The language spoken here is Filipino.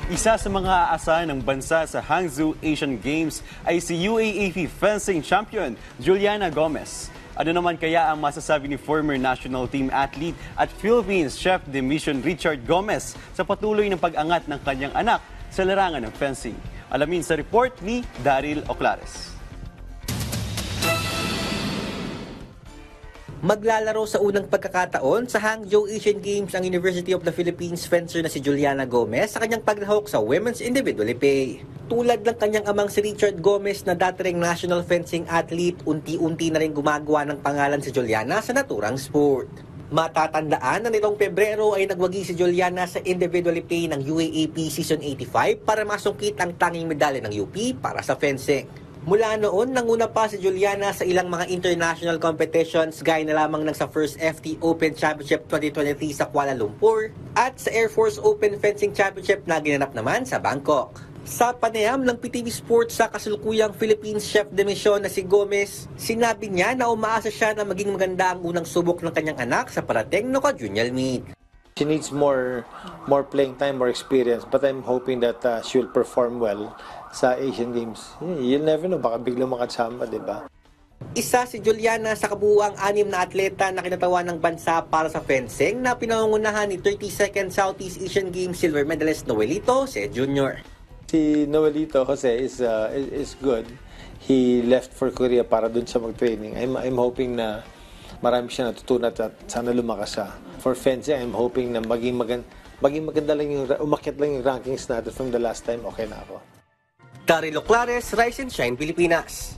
Isa sa mga aasahan ng bansa sa Hangzhou Asian Games ay si UAAP fencing champion Juliana Gomez. Ano naman kaya ang masasabi ni former national team athlete at Philippines chef de mission Richard Gomez sa patuloy ng pag-angat ng kanyang anak sa larangan ng fencing? Alamin sa report ni Daryl Oclares. Maglalaro sa unang pagkakataon sa Hangzhou Asian Games ang University of the Philippines fencer na si Juliana Gomez sa kanyang paglahok sa women's individual epee. Tulad ng kanyang amang si Richard Gomez na dati ring national fencing athlete, unti-unti na rin gumagawa ng pangalan si Juliana sa naturang sport. Matatandaan na nitong Pebrero ay nagwagi si Juliana sa individual epee ng UAAP Season 85 para masungkit ang tanging medalya ng UP para sa fencing. Mula noon, nanguna pa si Juliana sa ilang mga international competitions gaya na lamang ng sa First FT Open Championship 2023 sa Kuala Lumpur at sa Air Force Open Fencing Championship na ginanap naman sa Bangkok. Sa panayam ng PTV Sports sa kasalukuyang Philippines chef de mission na si Gomez, sinabi niya na umaasa siya na maging maganda ang unang subok ng kanyang anak sa parating no ka-junior meet. She needs more playing time, more experience, but I'm hoping that she'll perform well sa Asian Games. You'll never know, baka biglang makasama, di ba? Isa si Juliana sa kabuuang 6 na atleta na kinatawan ng bansa para sa fencing na pinangungunahan ni 32nd Southeast Asian Games silver medalist Noelito C. Jr. Si Noelito Jose is good. He left for Korea para dun sa mag-training. I'm hoping na marami siya natutunan at sana lumakas siya. For fencing, I'm hoping na maging maganda lang umakyat lang yung rankings natin from the last time, okay na ako. Daryl Oclares, Rise and Shine, Pilipinas.